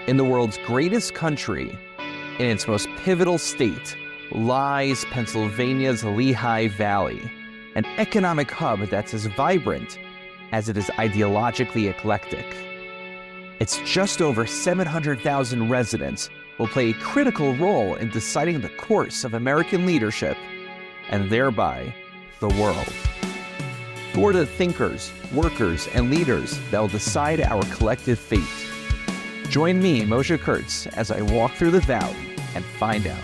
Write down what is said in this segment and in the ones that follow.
In the world's greatest country, in its most pivotal state, lies Pennsylvania's Lehigh Valley, an economic hub that's as vibrant as it is ideologically eclectic. Its just over 700,000 residents will play a critical role in deciding the course of American leadership and thereby the world. Who are the thinkers, workers, and leaders that will decide our collective fate? Join me, Moshe Kurtz, as I walk through the valley and find out.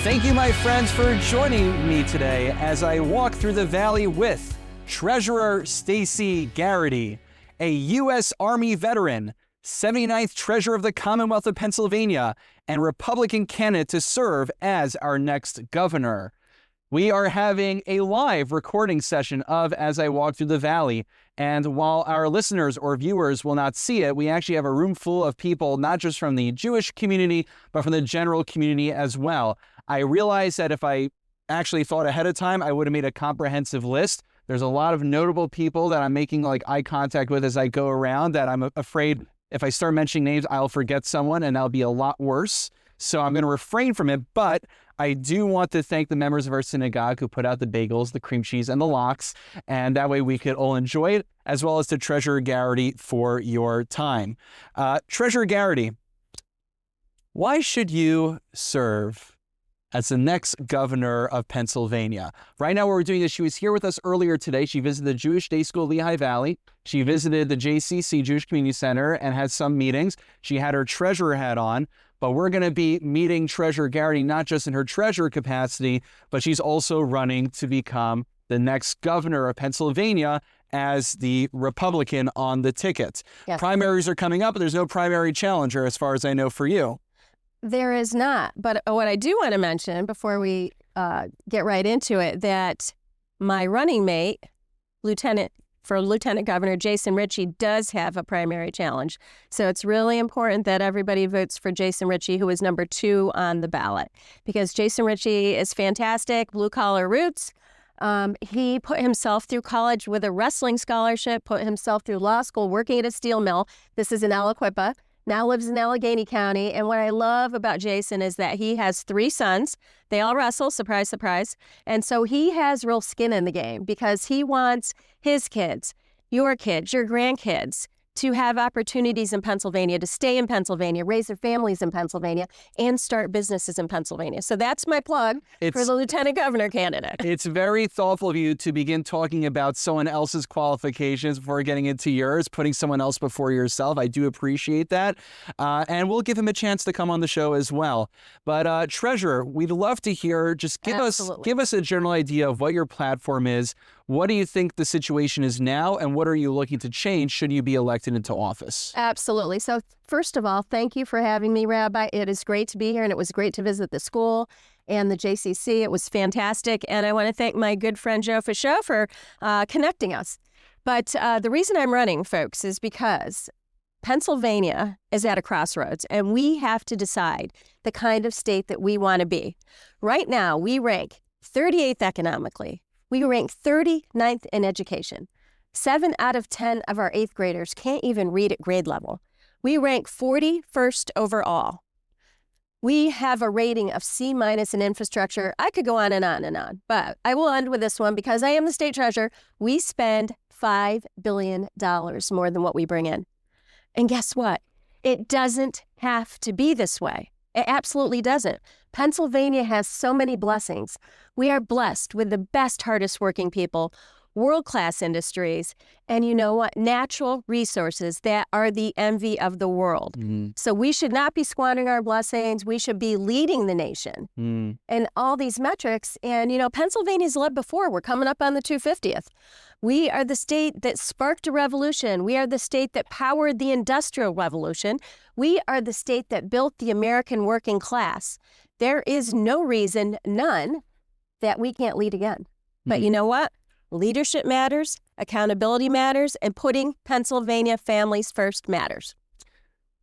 Thank you, my friends, for joining me today as I walk through the valley with Treasurer Stacy Garrity, a U.S. Army veteran, 79th Treasurer of the Commonwealth of Pennsylvania, and Republican candidate to serve as our next governor. We are having a live recording session of As I Walk Through the Valley, and while our listeners or viewers will not see it, we actually have a room full of people, not just from the Jewish community, but from the general community as well. I realized that if I actually thought ahead of time, I would have made a comprehensive list. There's a lot of notable people that I'm making eye contact with as I go around that I'm afraid if I start mentioning names, I'll forget someone and that'll be a lot worse. So I'm going to refrain from it, but I do want to thank the members of our synagogue who put out the bagels, the cream cheese, and the lox, and that way we could all enjoy it, as well as to Treasurer Garrity for your time. Treasurer Garrity, why should you serve as the next governor of Pennsylvania? Right now, what we're doing is she was here with us earlier today. She visited the Jewish Day School, Lehigh Valley. She visited the JCC, Jewish Community Center, and had some meetings. She had her treasurer hat on, but we're going to be meeting Treasurer Garrity not just in her treasurer capacity, but she's also running to become the next governor of Pennsylvania as the Republican on the ticket. Yes. Primaries are coming up, but there's no primary challenger as far as I know for you. There is not. But what I do want to mention before we get right into it, that my running mate, Lieutenant Governor Jason Ritchie, does have a primary challenge. So it's really important that everybody votes for Jason Ritchie, who is number 2 on the ballot, because Jason Ritchie is fantastic, blue-collar roots. He put himself through college with a wrestling scholarship, put himself through law school, working at a steel mill. This is in Aliquippa. Now lives in Allegheny County. And what I love about Jason is that he has 3 sons. They all wrestle, surprise, surprise. And so he has real skin in the game because he wants his kids, your grandkids, to have opportunities in Pennsylvania, to stay in Pennsylvania, raise their families in Pennsylvania, and start businesses in Pennsylvania. So that's my plug for the lieutenant governor candidate. It's very thoughtful of you to begin talking about someone else's qualifications before getting into yours, putting someone else before yourself. I do appreciate that. And we'll give him a chance to come on the show as well. But Treasurer, we'd love to hear, just give us a general idea of what your platform is. What do you think the situation is now, and what are you looking to change should you be elected into office? Absolutely. So first of all, thank you for having me, Rabbi. It is great to be here, and it was great to visit the school and the JCC. It was fantastic, and I want to thank my good friend Joe Fiscal for connecting us. But the reason I'm running, folks, is because Pennsylvania is at a crossroads, and we have to decide the kind of state that we want to be. Right now, we rank 38th economically. We rank 39th in education. 7 out of 10 of our 8th graders can't even read at grade level. We rank 41st overall. We have a rating of C- in infrastructure. I could go on and on and on, but I will end with this one because I am the state treasurer. We spend $5 billion more than what we bring in. And guess what? It doesn't have to be this way. It absolutely doesn't. Pennsylvania has so many blessings. We are blessed with the best, hardest working people, world-class industries, and you know what? Natural resources that are the envy of the world. So we should not be squandering our blessings. We should be leading the nation in all these metrics. And, Pennsylvania's led before. We're coming up on the 250th. We are the state that sparked a revolution. We are the state that powered the Industrial Revolution. We are the state that built the American working class. There is no reason, none, that we can't lead again. But you know what? Leadership matters, accountability matters, and putting Pennsylvania families first matters.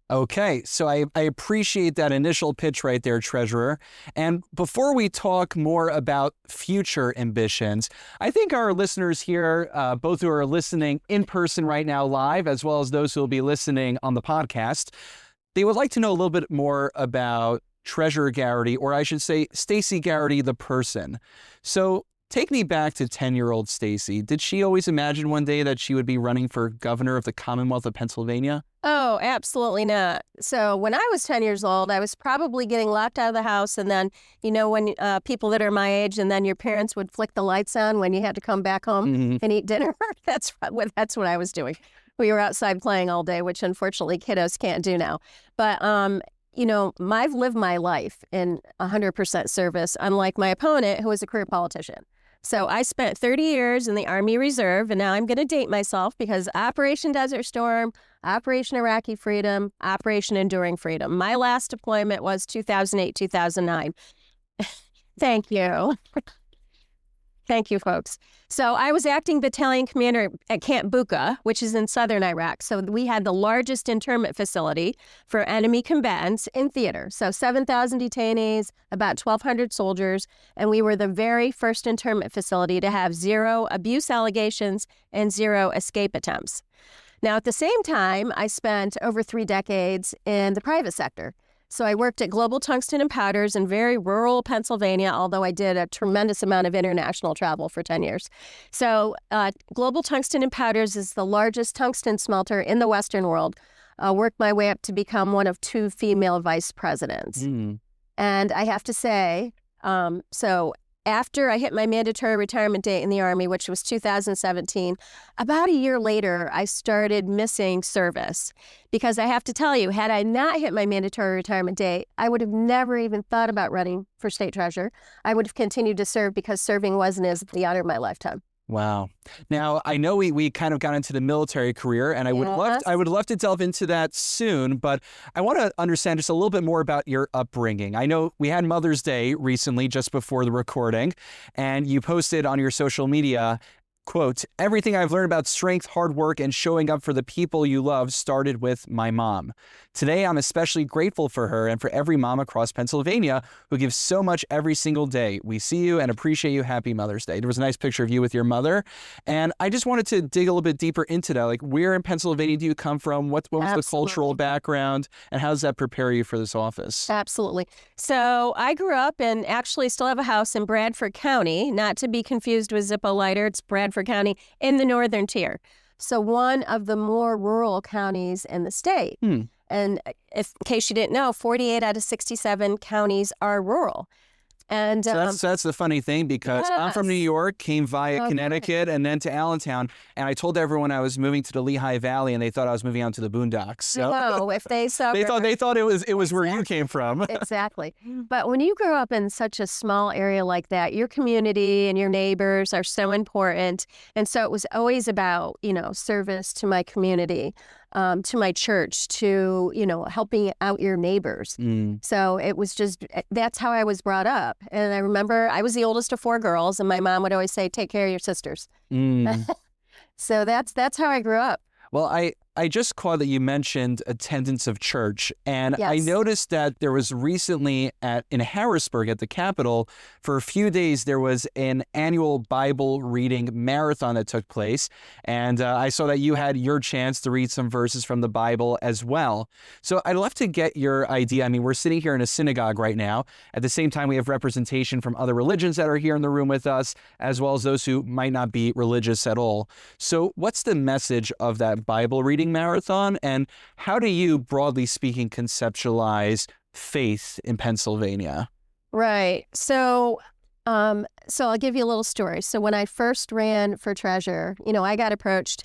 Okay, so I appreciate that initial pitch right there, Treasurer. And before we talk more about future ambitions, I think our listeners here, both who are listening in person right now live, as well as those who will be listening on the podcast, they would like to know a little bit more about Treasurer Garrity, or I should say Stacy Garrity, the person. So take me back to 10-year-old Stacy. Did she always imagine one day that she would be running for governor of the Commonwealth of Pennsylvania? Oh, absolutely not. So when I was 10 years old, I was probably getting locked out of the house. And then, when people that are my age, and then your parents would flick the lights on when you had to come back home and eat dinner. That's what I was doing. We were outside playing all day, which unfortunately kiddos can't do now. But, I've lived my life in 100% service, unlike my opponent, who was a career politician. So I spent 30 years in the Army Reserve, and now I'm going to date myself because Operation Desert Storm, Operation Iraqi Freedom, Operation Enduring Freedom. My last deployment was 2008, 2009. Thank you. Thank you, folks. So I was acting battalion commander at Camp Bucca, which is in southern Iraq. So we had the largest internment facility for enemy combatants in theater. So 7,000 detainees, about 1,200 soldiers, and we were the very first internment facility to have 0 abuse allegations and 0 escape attempts. Now, at the same time, I spent over 3 decades in the private sector. So I worked at Global Tungsten and Powders in very rural Pennsylvania, although I did a tremendous amount of international travel for 10 years. So Global Tungsten and Powders is the largest tungsten smelter in the Western world. Worked my way up to become one of 2 female vice presidents. And I have to say, so after I hit my mandatory retirement date in the Army, which was 2017, about a year later, I started missing service. Because I have to tell you, had I not hit my mandatory retirement date, I would have never even thought about running for state treasurer. I would have continued to serve because serving wasn't the honor of my lifetime. Wow. Now, I know we kind of got into the military career, and I would love to delve into that soon, but I want to understand just a little bit more about your upbringing. I know we had Mother's Day recently, just before the recording, and you posted on your social media, quote, "Everything I've learned about strength, hard work, and showing up for the people you love started with my mom. Today, I'm especially grateful for her and for every mom across Pennsylvania who gives so much every single day. We see you and appreciate you. Happy Mother's Day." There was a nice picture of you with your mother. And I just wanted to dig a little bit deeper into that. Like, where in Pennsylvania do you come from? What was the cultural background? And how does that prepare you for this office? Absolutely. So I grew up and actually still have a house in Bradford County, not to be confused with Zippo-Lighter. It's Bradford County in the northern tier. So one of the more rural counties in the state. And in case you didn't know, 48 out of 67 counties are rural. And so that's the funny thing, because I'm from New York, came via Connecticut, and then to Allentown, and I told everyone I was moving to the Lehigh Valley, and they thought I was moving out to the boondocks. So no, if they saw they thought it was where you came from. Exactly. But when you grow up in such a small area like that, your community and your neighbors are so important, and so it was always about service to my community. To my church, to, helping out your neighbors. So it was that's how I was brought up. And I remember I was the oldest of 4 girls, and my mom would always say, "Take care of your sisters." So that's how I grew up. Well, I just caught that you mentioned attendance of church, and Yes. I noticed that there was recently in Harrisburg at the Capitol, for a few days, there was an annual Bible reading marathon that took place, and I saw that you had your chance to read some verses from the Bible as well. So I'd love to get your idea. I mean, we're sitting here in a synagogue right now. At the same time, we have representation from other religions that are here in the room with us, as well as those who might not be religious at all. So what's the message of that Bible reading marathon, and how do you, broadly speaking, conceptualize faith in Pennsylvania? Right. So I'll give you a little story. So when I first ran for treasurer, I got approached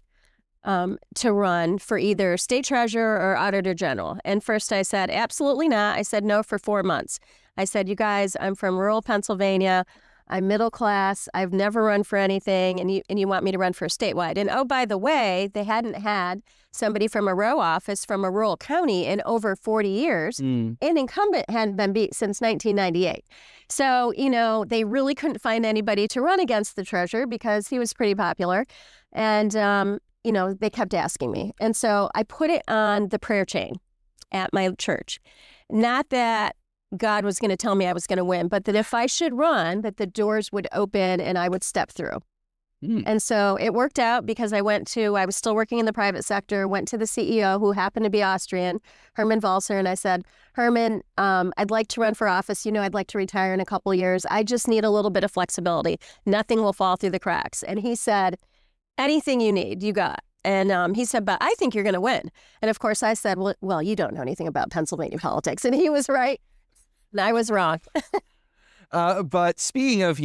to run for either state treasurer or auditor general. And first I said, absolutely not. I said no for 4 months. I said, you guys, I'm from rural Pennsylvania. I'm middle class. I've never run for anything, and you want me to run for statewide. And oh, by the way, they hadn't had somebody from a row office from a rural county in over 40 years. An incumbent hadn't been beat since 1998. So, they really couldn't find anybody to run against the treasurer because he was pretty popular. And, they kept asking me. And so I put it on the prayer chain at my church. Not that God was going to tell me I was going to win, but that if I should run, that the doors would open and I would step through. And so it worked out because I was still working in the private sector, went to the CEO who happened to be Austrian, Herman Walser, and I said, Herman, I'd like to run for office. I'd like to retire in a couple of years. I just need a little bit of flexibility. Nothing will fall through the cracks. And he said, anything you need, you got. And he said, but I think you're going to win. And of course I said, well, you don't know anything about Pennsylvania politics. And he was right. And I was wrong. But speaking of,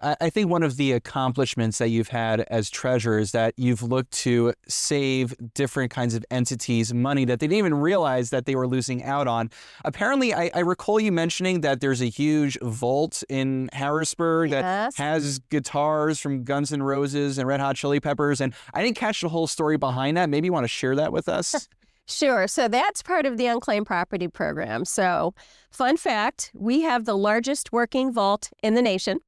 I think one of the accomplishments that you've had as treasurer is that you've looked to save different kinds of entities money that they didn't even realize that they were losing out on. Apparently, I recall you mentioning that there's a huge vault in Harrisburg that has guitars from Guns N' Roses and Red Hot Chili Peppers. And I didn't catch the whole story behind that. Maybe you want to share that with us? Sure. So that's part of the unclaimed property program. So fun fact, we have the largest working vault in the nation.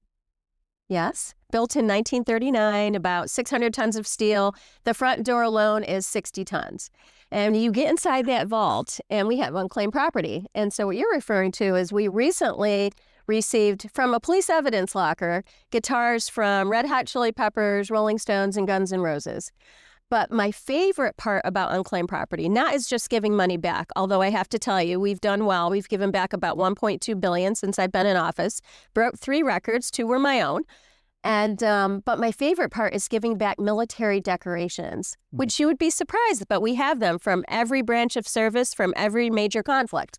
Yes. Built in 1939, about 600 tons of steel. The front door alone is 60 tons. And you get inside that vault and we have unclaimed property. And so what you're referring to is we recently received from a police evidence locker guitars from Red Hot Chili Peppers, Rolling Stones, and Guns N' Roses. But my favorite part about unclaimed property, not is just giving money back, although I have to tell you, we've done well. We've given back about $1.2 billion since I've been in office, broke 3 records, 2 were my own. And but my favorite part is giving back military decorations, which you would be surprised, but we have them from every branch of service, from every major conflict.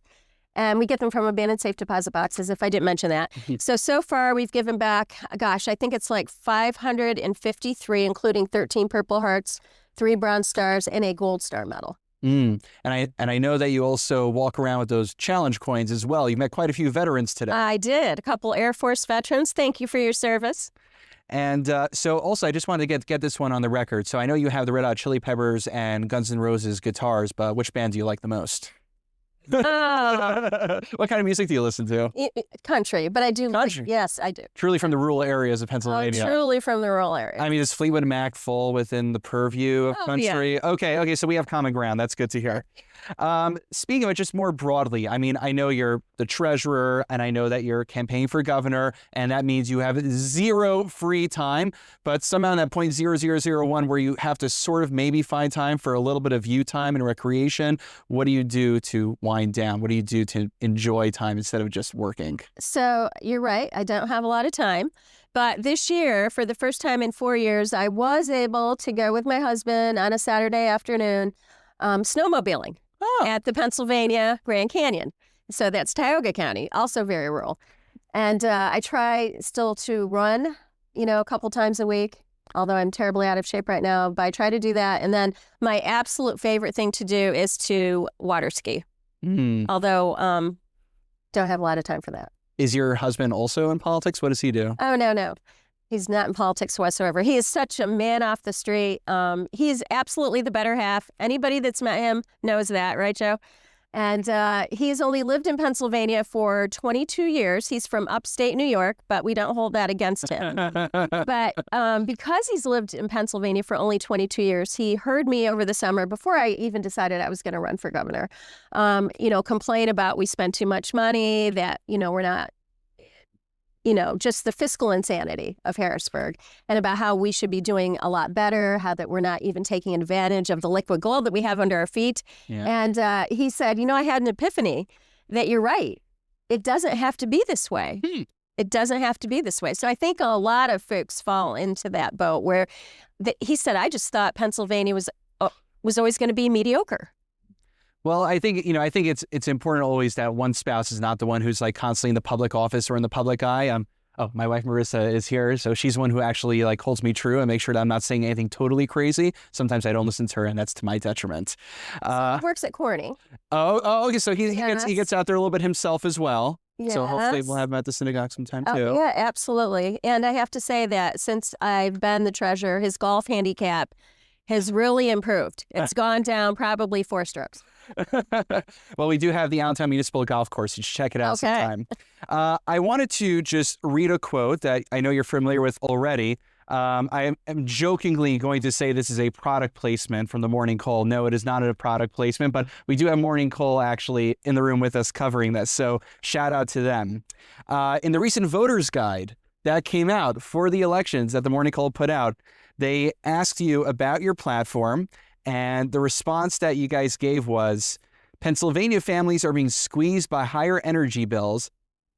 And we get them from abandoned safe deposit boxes, if I didn't mention that. So far, we've given back, I think it's like 553, including 13 Purple Hearts, 3 Bronze Stars, and a Gold Star medal. And I know that you also walk around with those challenge coins as well. You met quite a few veterans today. I did. A couple Air Force veterans. Thank you for your service. And so also, I just wanted to get this one on the record. So I know you have the Red Hot Chili Peppers and Guns N' Roses guitars, but which band do you like the most? What kind of music do you listen to? Country, but I do. Country? Yes, I do. Truly from the rural areas of Pennsylvania. Truly from the rural area. I mean, does Fleetwood Mac fall within the purview of country? Yeah. Okay, so we have common ground. That's good to hear. Speaking of it, just more broadly, I mean, I know you're the treasurer, and I know that you're campaigning for governor, and that means you have 0 free time, but somehow in that 0.0001 where you have to sort of maybe find time for a little bit of you time and recreation, what do you do to wind down? What do you do to enjoy time instead of just working? So you're right. I don't have a lot of time. But this year, for the first time in 4 years, I was able to go with my husband on a Saturday afternoon snowmobiling at the Pennsylvania Grand Canyon. So that's Tioga County, also very rural. And I try still to run, a couple times a week, although I'm terribly out of shape right now. But I try to do that. And then my absolute favorite thing to do is to water ski. Although don't have a lot of time for that. Is your husband also in politics? What does he do? Oh, no. He's not in politics whatsoever. He is such a man off the street. He's absolutely the better half. Anybody that's met him knows that, right, Joe? And he's only lived in Pennsylvania for 22 years. He's from upstate New York, but we don't hold that against him. But because he's lived in Pennsylvania for only 22 years, he heard me over the summer, before I even decided I was going to run for governor, complain about we spend too much money, that, we're not, just the fiscal insanity of Harrisburg, and about how we should be doing a lot better, how that we're not even taking advantage of the liquid gold that we have under our feet. Yeah. And he said, I had an epiphany that you're right. It doesn't have to be this way. It doesn't have to be this way. So I think a lot of folks fall into that boat where he said, I just thought Pennsylvania was always going to be mediocre. Well, I think it's important always that one spouse is not the one who's like constantly in the public office or in the public eye. My wife Marissa is here, so she's the one who actually like holds me true and makes sure that I'm not saying anything totally crazy. Sometimes I don't listen to her, and that's to my detriment. He works at Corning. Okay. So he gets out there a little bit himself as well. So hopefully Yes. we'll have them at the synagogue sometime Oh, too. yeah, absolutely. And I have to say that since I've been the treasurer, his golf handicap has really improved. It's gone down probably 4 strokes. Well, we do have the Allentown Municipal Golf Course. You should check it out Okay. sometime. I wanted to just read a quote that I know you're familiar with already. I am jokingly going to say this is a product placement from the Morning Call. No, it is not a product placement, but we do have Morning Call actually in the room with us covering this. So shout out to them. In the recent voters guide that came out for the elections that the Morning Call put out, they asked you about your platform, and the response that you guys gave was, Pennsylvania families are being squeezed by higher energy bills,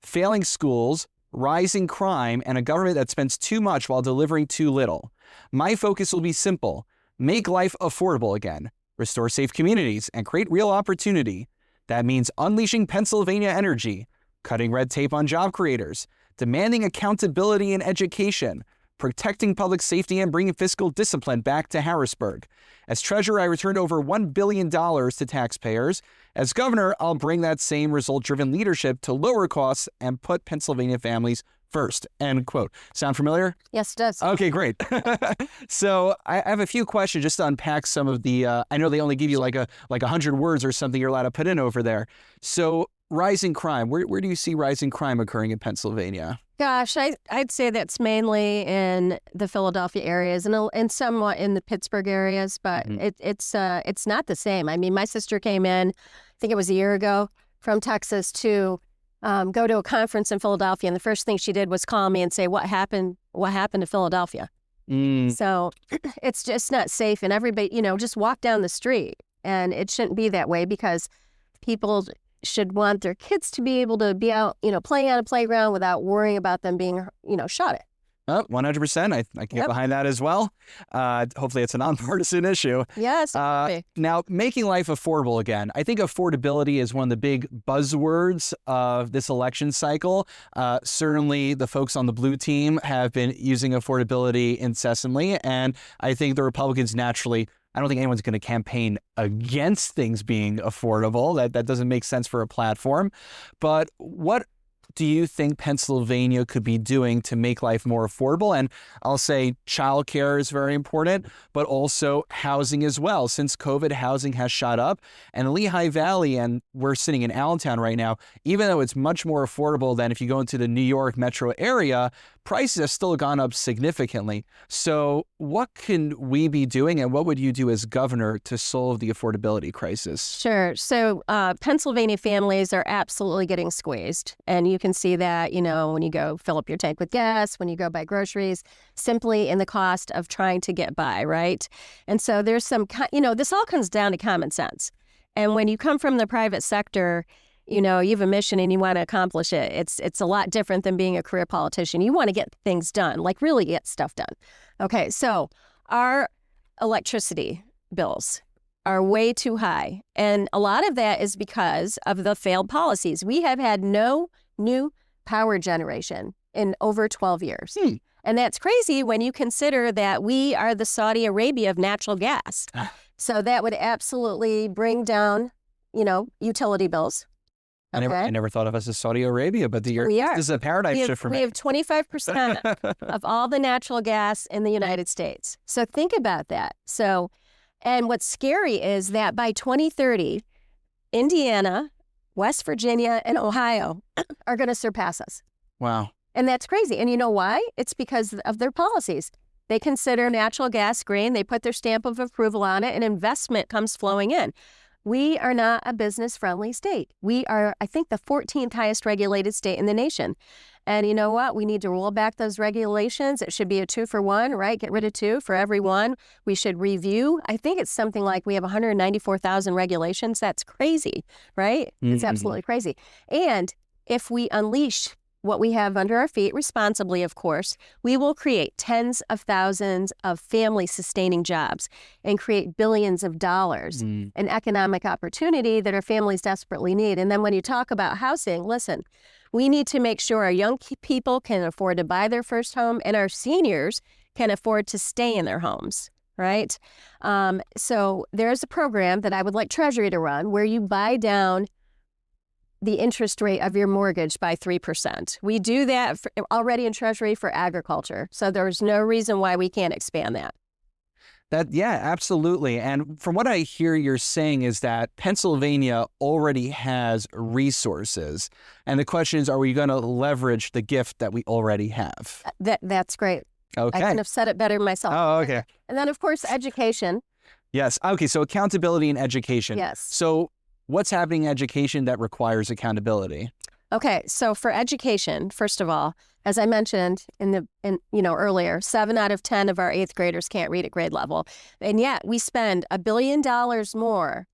failing schools, rising crime, and a government that spends too much while delivering too little. My focus will be simple: make life affordable again, restore safe communities, and create real opportunity. That means unleashing Pennsylvania energy, cutting red tape on job creators, demanding accountability in education, protecting public safety, and bringing fiscal discipline back to Harrisburg. As treasurer, I returned over $1 billion to taxpayers. As governor, I'll bring that same result-driven leadership to lower costs and put Pennsylvania families first. End quote. Sound familiar? Yes, it does. Okay, great. So I have a few questions just to unpack some of the, I know they only give you like 100 words or something you're allowed to put in over there. So rising crime, where do you see rising crime occurring in Pennsylvania? Gosh, I'd say that's mainly in the Philadelphia areas and somewhat in the Pittsburgh areas, but it's not the same. I mean, my sister came in, I think it was a year ago, from Texas to go to a conference in Philadelphia, and the first thing she did was call me and say, "What happened? What happened to Philadelphia?" So it's just not safe, and everybody, just walk down the street, and it shouldn't be that way because people should want their kids to be able to be out, playing on a playground without worrying about them being, shot at. Oh, 100%. I can get behind that as well. Hopefully it's a nonpartisan issue. Yes. Now, making life affordable again. I think affordability is one of the big buzzwords of this election cycle. Certainly the folks on the blue team have been using affordability incessantly. And I think the Republicans naturally, I don't think anyone's going to campaign against things being affordable. That doesn't make sense for a platform. But what do you think Pennsylvania could be doing to make life more affordable? And I'll say childcare is very important, but also housing as well. Since COVID, housing has shot up. And Lehigh Valley, and we're sitting in Allentown right now, even though it's much more affordable than if you go into the New York metro area, prices have still gone up significantly. So what can we be doing, and what would you do as governor to solve the affordability crisis? Sure. So Pennsylvania families are absolutely getting squeezed. And you can see that, when you go fill up your tank with gas, when you go buy groceries, simply in the cost of trying to get by, right? And so there's some, this all comes down to common sense. And when you come from the private sector, you have a mission and you want to accomplish it. It's a lot different than being a career politician. You want to get things done, like really get stuff done. Okay, so our electricity bills are way too high. And a lot of that is because of the failed policies. We have had no new power generation in over 12 years. And that's crazy when you consider that we are the Saudi Arabia of natural gas. So that would absolutely bring down, utility bills. Okay. I never thought of us as Saudi Arabia, but we are. This is a paradigm shift for me. We have 25% of all the natural gas in the United States. So think about that. And what's scary is that by 2030, Indiana, West Virginia, and Ohio are going to surpass us. Wow. And that's crazy. And you know why? It's because of their policies. They consider natural gas green. They put their stamp of approval on it, and investment comes flowing in. We are not a business-friendly state. We are, I think, the 14th highest regulated state in the nation. And you know what? We need to roll back those regulations. It should be a 2-for-1, right? Get rid of 2 for every one. We should review. I think it's something like we have 194,000 regulations. That's crazy, right? It's absolutely crazy. And if we unleash what we have under our feet, responsibly, of course, we will create tens of thousands of family-sustaining jobs and create billions of dollars in economic opportunity that our families desperately need. And then when you talk about housing, listen, we need to make sure our young people can afford to buy their first home and our seniors can afford to stay in their homes, right? So there's a program that I would like Treasury to run where you buy down the interest rate of your mortgage by 3%. We do that already in Treasury for agriculture. So there's no reason why we can't expand that. Yeah, absolutely. And from what I hear you're saying is that Pennsylvania already has resources. And the question is, are we going to leverage the gift that we already have? That's great. Okay. I couldn't have said it better myself. Oh, okay. And then, of course, education. Yes. Okay. So accountability in education. Yes. So what's happening in education that requires accountability? Okay. So for education, first of all, as I mentioned earlier, 7 out of 10 of our 8th graders can't read at grade level. And yet we spend $1 billion more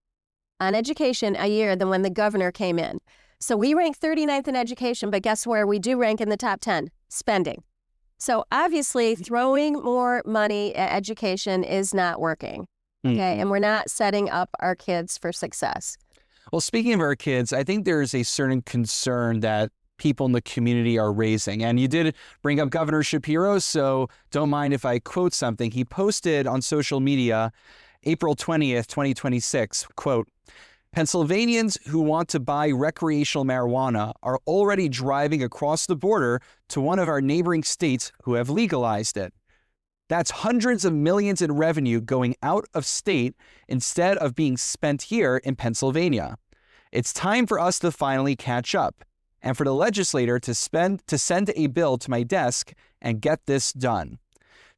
on education a year than when the governor came in. So we rank 39th in education, but guess where we do rank in the top 10? Spending. So obviously throwing more money at education is not working. Okay. And we're not setting up our kids for success. Well, speaking of our kids, I think there is a certain concern that people in the community are raising. And you did bring up Governor Shapiro, so don't mind if I quote something. He posted on social media, April 20th, 2026, quote, Pennsylvanians who want to buy recreational marijuana are already driving across the border to one of our neighboring states who have legalized it. That's hundreds of millions in revenue going out of state instead of being spent here in Pennsylvania. It's time for us to finally catch up and for the legislator to send a bill to my desk and get this done.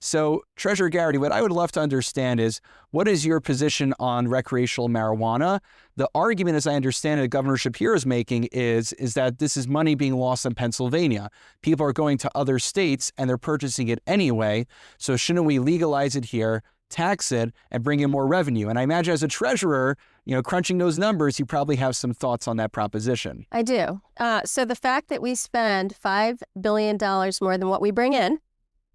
So, Treasurer Garrity, what I would love to understand is, what is your position on recreational marijuana? The argument, as I understand it, Governor Shapiro is making is that this is money being lost in Pennsylvania. People are going to other states and they're purchasing it anyway. So shouldn't we legalize it here, tax it, and bring in more revenue? And I imagine as a treasurer, crunching those numbers, you probably have some thoughts on that proposition. I do. So the fact that we spend $5 billion more than what we bring in,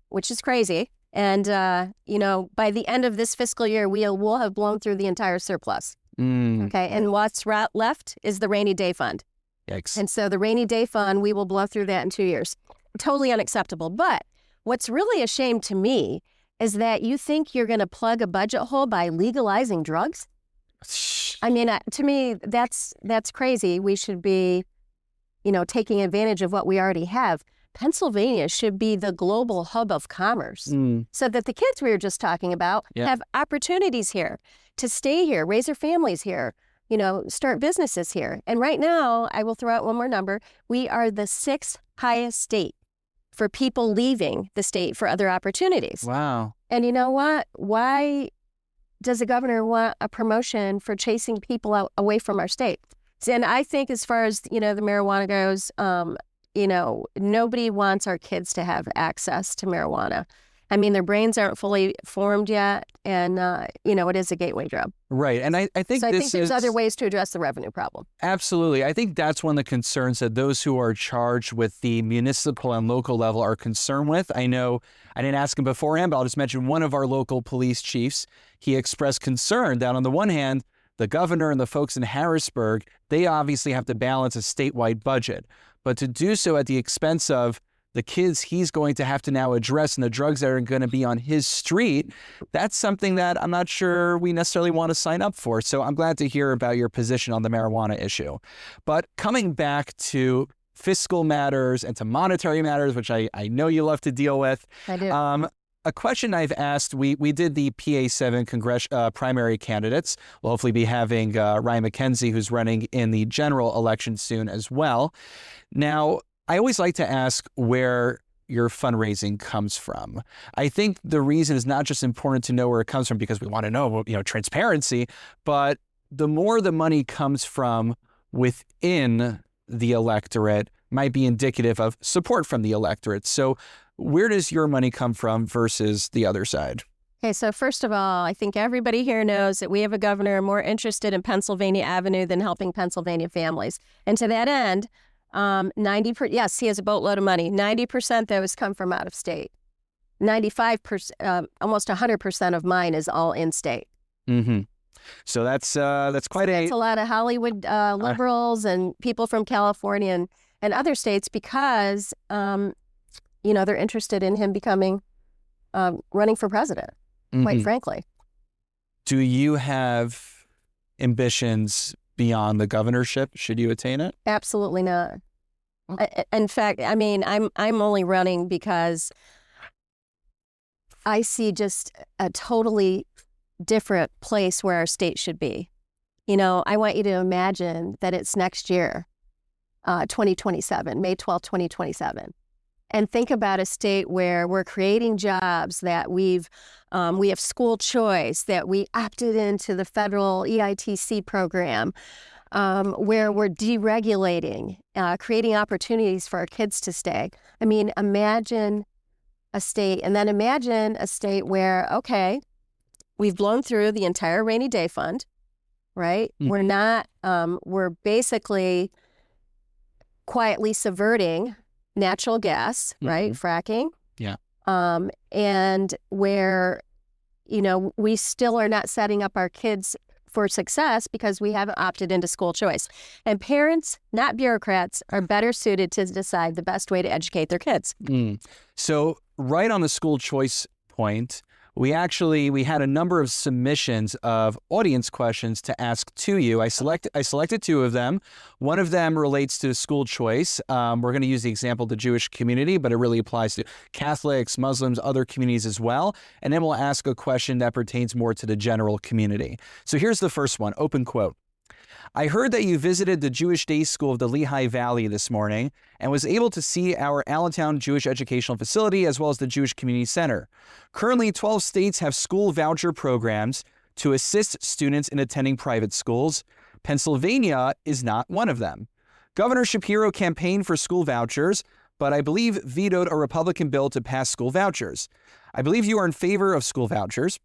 which is crazy. And, by the end of this fiscal year, we'll have blown through the entire surplus. Okay. And what's left is the rainy day fund. Yikes. And so the rainy day fund, we will blow through that in 2 years. Totally unacceptable. But what's really a shame to me is that you think you're going to plug a budget hole by legalizing drugs. I mean, to me, that's crazy. We should be, taking advantage of what we already have. Pennsylvania should be the global hub of commerce so that the kids we were just talking about have opportunities here to stay here, raise their families here, start businesses here. And right now, I will throw out one more number. We are the 6th highest state for people leaving the state for other opportunities. Wow. And you know what? Why does the governor want a promotion for chasing people out away from our state? And I think as far as, the marijuana goes, nobody wants our kids to have access to marijuana. I mean, their brains aren't fully formed yet, and, it is a gateway drug. Right, and I think so I think there's other ways to address the revenue problem. Absolutely. I think that's one of the concerns that those who are charged with the municipal and local level are concerned with. I know I didn't ask him beforehand, but I'll just mention one of our local police chiefs. He expressed concern that on the one hand, the governor and the folks in Harrisburg, they obviously have to balance a statewide budget. But to do so at the expense of the kids he's going to have to now address and the drugs that are going to be on his street, that's something that I'm not sure we necessarily want to sign up for. So I'm glad to hear about your position on the marijuana issue. But coming back to fiscal matters and to monetary matters, which I know you love to deal with. I do. A question I've asked, we did the PA7 primary candidates. We'll hopefully be having Ryan McKenzie, who's running in the general election soon as well. Now, I always like to ask where your fundraising comes from. I think the reason is not just important to know where it comes from because we want to know, transparency, but the more the money comes from within the electorate might be indicative of support from the electorate. So where does your money come from versus the other side? Okay, so first of all, I think everybody here knows that we have a governor more interested in Pennsylvania Avenue than helping Pennsylvania families. And to that end, yes, he has a boatload of money. 90% though has come from out of state. 95%, almost 100% of mine is all in state. Mm-hmm. So that's quite that's a lot of Hollywood liberals and people from California and other states because they're interested in him becoming running for president. Quite frankly. Do you have ambitions beyond the governorship should you attain it? Absolutely not. In fact, I mean, I'm only running because I see just a totally different place where our state should be. You know, I want you to imagine that it's next year, 2027, May 12th, 2027. And think about a state where we're creating jobs, that we have school choice, that we opted into the federal EITC program, where we're deregulating, creating opportunities for our kids to stay. I mean, imagine a state, and then imagine a state where, okay, we've blown through the entire rainy day fund, right? We're not, we're basically quietly subverting natural gas, right? Fracking. Yeah. And where, you know, we still are not setting up our kids for success because we haven't opted into school choice. And parents, not bureaucrats, are better suited to decide the best way to educate their kids. So right on the school choice point, we had a number of submissions of audience questions to ask to you. I selected two of them. One of them relates to school choice. We're going to use the example of the Jewish community, but it really applies to Catholics, Muslims, other communities as well. And then we'll ask a question that pertains more to the general community. So here's the first one, open quote. I heard that you visited the Jewish Day School of the Lehigh Valley this morning and was able to see our Allentown Jewish Educational Facility as well as the Jewish Community Center. Currently, 12 states have school voucher programs to assist students in attending private schools. Pennsylvania is not one of them. Governor Shapiro campaigned for school vouchers, but I believe vetoed a Republican bill to pass school vouchers. I believe you are in favor of school vouchers.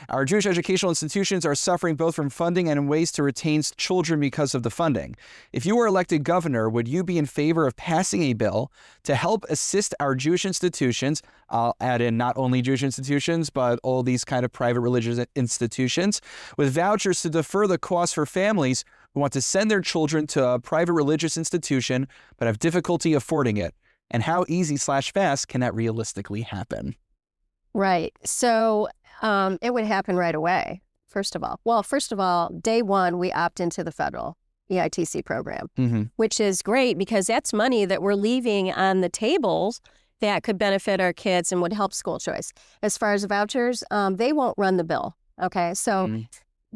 Our Jewish educational institutions are suffering both from funding and in ways to retain children because of the funding. If you were elected governor, would you be in favor of passing a bill to help assist our Jewish institutions? I'll add in not only Jewish institutions, but all these kind of private religious institutions with vouchers to defer the cost for families who want to send their children to a private religious institution but have difficulty affording it. And how easy/fast can that realistically happen? Right. So it would happen right away, first of all. Well, first of all, day one, we opt into the federal EITC program, which is great because that's money that we're leaving on the tables that could benefit our kids and would help school choice. As far as vouchers, they won't run the bill. Okay. So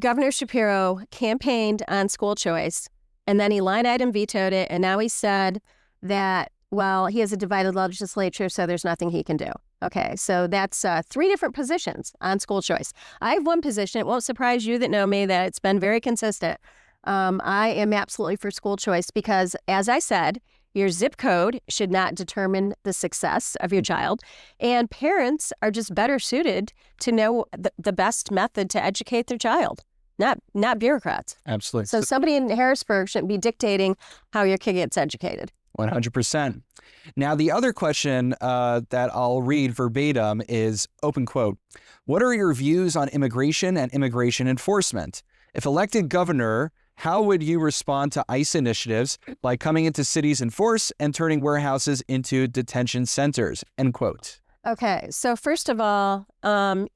Governor Shapiro campaigned on school choice, and then he line item vetoed it. And now he said that, well, he has a divided legislature, so there's nothing he can do. Okay, so that's 3 different positions on school choice. I have one position. It won't surprise you that know me that it's been very consistent. I am absolutely for school choice because, as I said, your zip code should not determine the success of your child. And parents are just better suited to know the best method to educate their child, not bureaucrats. Absolutely. So somebody in Harrisburg shouldn't be dictating how your kid gets educated. 100%. Now, the other question that I'll read verbatim is, open quote, what are your views on immigration and immigration enforcement? If elected governor, how would you respond to ICE initiatives like coming into cities in force and turning warehouses into detention centers? End quote. Okay, so first of all,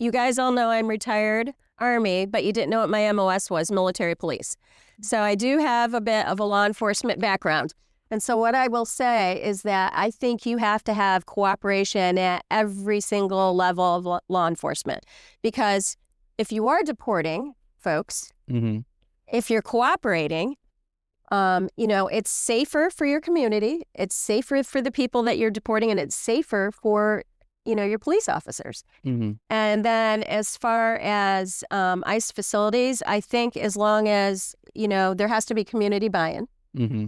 you guys all know I'm retired Army, but you didn't know what my MOS was, military police. So I do have a bit of a law enforcement background. And so what I will say is that I think you have to have cooperation at every single level of law enforcement. Because if you are deporting folks, if you're cooperating, it's safer for your community, it's safer for the people that you're deporting, and it's safer for, your police officers. And then as far as ICE facilities, I think as long as, there has to be community buy-in.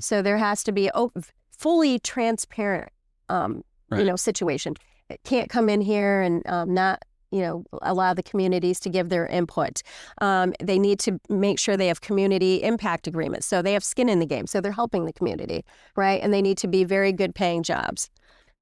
So there has to be a fully transparent, situation. It can't come in here and not, allow the communities to give their input. They need to make sure they have community impact agreements. So they have skin in the game. So they're helping the community, right? And they need to be very good paying jobs.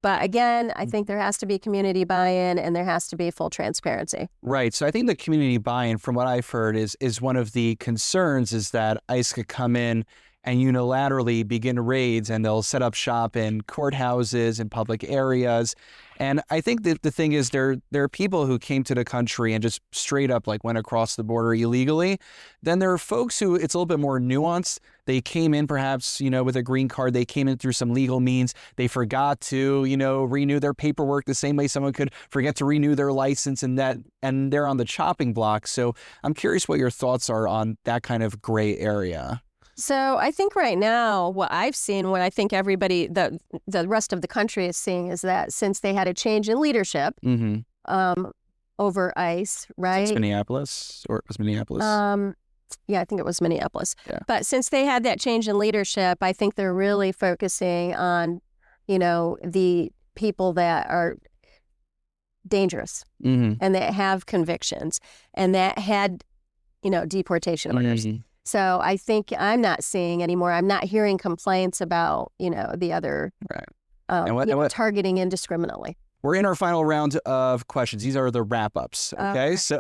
But again, I think there has to be community buy-in and there has to be full transparency. Right. So I think the community buy-in, from what I've heard, is one of the concerns is that ICE could come in and unilaterally begin raids, and they'll set up shop in courthouses and public areas. And I think that the thing is there are people who came to the country and just straight up like went across the border illegally. Then there are folks who it's a little bit more nuanced. They came in perhaps, with a green card. They came in through some legal means. They forgot to, renew their paperwork the same way someone could forget to renew their license, and they're on the chopping block. So I'm curious what your thoughts are on that kind of gray area. So I think right now what I've seen, what I think everybody, the rest of the country is seeing, is that since they had a change in leadership over ICE, right? It's Minneapolis, or it was Minneapolis? Yeah, I think it was Minneapolis. Yeah. But since they had that change in leadership, I think they're really focusing on, the people that are dangerous and that have convictions and that had, deportation orders. So I think I'm not seeing anymore. I'm not hearing complaints about, the other targeting indiscriminately. We're in our final round of questions. These are the wrap-ups, okay? So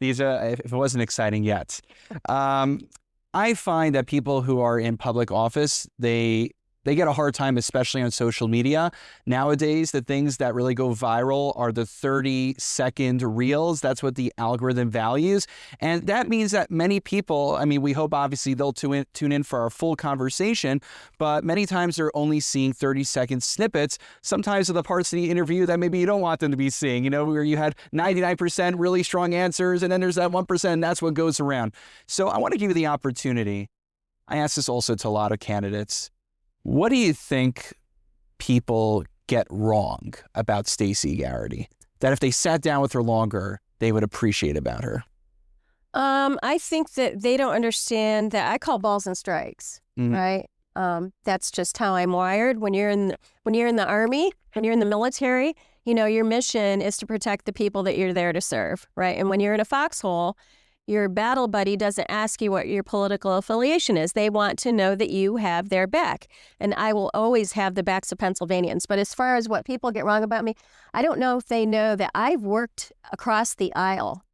these if it wasn't exciting yet. I find that people who are in public office, they get a hard time, especially on social media. Nowadays, the things that really go viral are the 30-second reels. That's what the algorithm values. And that means that many people, we hope obviously they'll tune in for our full conversation, but many times they're only seeing 30-second snippets, sometimes of the parts of the interview that maybe you don't want them to be seeing, where you had 99% really strong answers, and then there's that 1%, and that's what goes around. So I want to give you the opportunity. I ask this also to a lot of candidates. What do you think people get wrong about Stacy Garrity that if they sat down with her longer, they would appreciate about her? I think that they don't understand that I call balls and strikes, right? That's just how I'm wired. When you're in the Army, when you're in the military, your mission is to protect the people that you're there to serve, right? And when you're in a foxhole, your battle buddy doesn't ask you what your political affiliation is. They want to know that you have their back. And I will always have the backs of Pennsylvanians. But as far as what people get wrong about me, I don't know if they know that I've worked across the aisle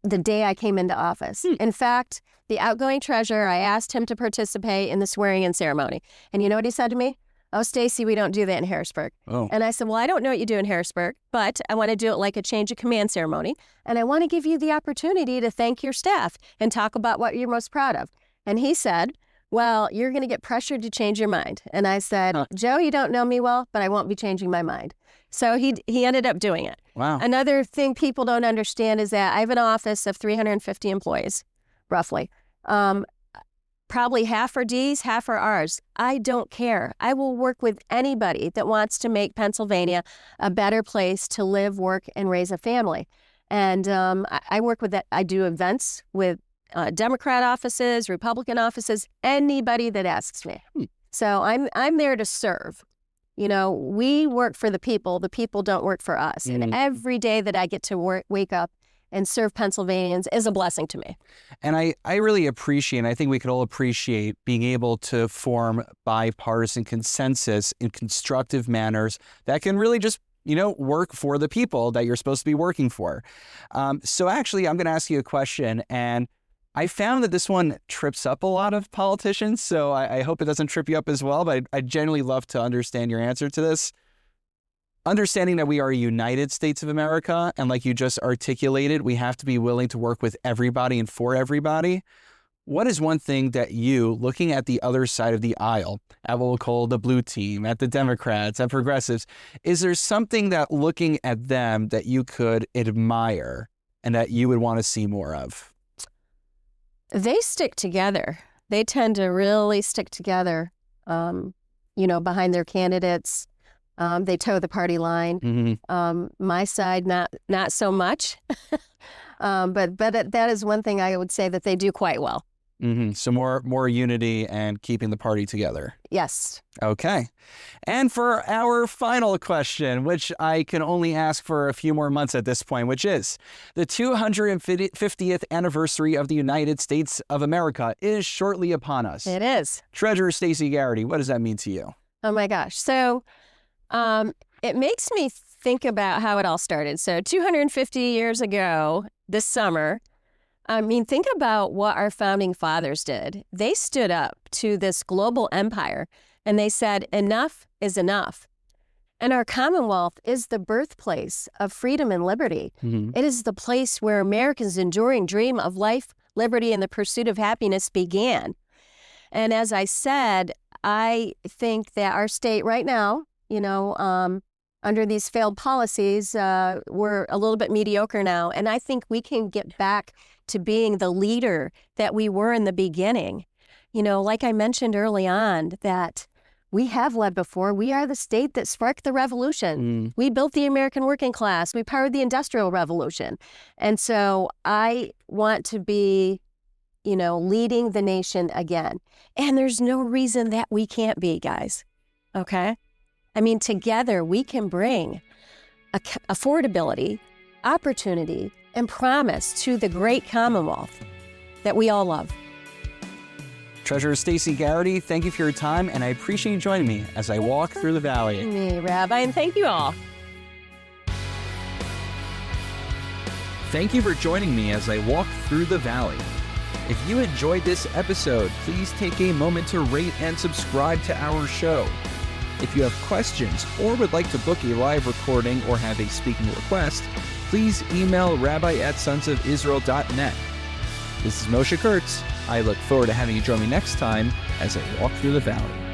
the day I came into office. In fact, the outgoing treasurer, I asked him to participate in the swearing-in ceremony. And you know what he said to me? "Oh, Stacy, we don't do that in Harrisburg." Oh. And I said, "Well, I don't know what you do in Harrisburg, but I want to do it like a change of command ceremony. And I want to give you the opportunity to thank your staff and talk about what you're most proud of." And he said, "Well, you're going to get pressured to change your mind." And I said, "Joe, you don't know me well, but I won't be changing my mind." So he ended up doing it. Wow. Another thing people don't understand is that I have an office of 350 employees, roughly. Probably half are D's, half are R's. I don't care. I will work with anybody that wants to make Pennsylvania a better place to live, work, and raise a family. And I work with that. I do events with Democrat offices, Republican offices, anybody that asks me. So I'm there to serve. We work for the people. The people don't work for us. And every day that I get to wake up and serve Pennsylvanians is a blessing to me. And I really appreciate, and I think we could all appreciate, being able to form bipartisan consensus in constructive manners that can really just, work for the people that you're supposed to be working for. So actually, I'm going to ask you a question, and I found that this one trips up a lot of politicians, so I hope it doesn't trip you up as well, but I'd genuinely love to understand your answer to this. Understanding that we are a United States of America, and like you just articulated, we have to be willing to work with everybody and for everybody. What is one thing that you, looking at the other side of the aisle, at what we'll call the blue team, at the Democrats, at progressives, is there something that looking at them that you could admire and that you would want to see more of? They stick together. They tend to really stick together, behind their candidates. They toe the party line. My side, not so much. But that is one thing I would say that they do quite well. So more unity and keeping the party together. Yes. Okay. And for our final question, which I can only ask for a few more months at this point, which is the 250th anniversary of the United States of America is shortly upon us. It is. Treasurer Stacy Garrity, what does that mean to you? Oh my gosh. So it makes me think about how it all started. So 250 years ago this summer, I mean, think about what our founding fathers did. They stood up to this global empire and they said, enough is enough. And our Commonwealth is the birthplace of freedom and liberty. Mm-hmm. It is the place where Americans' enduring dream of life, liberty, and the pursuit of happiness began. And as I said, I think that our state right now, under these failed policies, we're a little bit mediocre now. And I think we can get back to being the leader that we were in the beginning. Like I mentioned early on, that we have led before. We are the state that sparked the revolution. We built the American working class. We powered the Industrial Revolution. And so I want to be, leading the nation again. And there's no reason that we can't be, guys. Okay? I mean, together we can bring affordability, opportunity, and promise to the great Commonwealth that we all love. Treasurer Stacy Garrity, thank you for your time, and I appreciate you joining me as I walk through the valley. Me, Rabbi, and thank you all. Thank you for joining me as I walk through the valley. If you enjoyed this episode, please take a moment to rate and subscribe to our show. If you have questions or would like to book a live recording or have a speaking request, please email rabbi@sonsofisrael.net. This is Moshe Kurtz. I look forward to having you join me next time as I walk through the valley.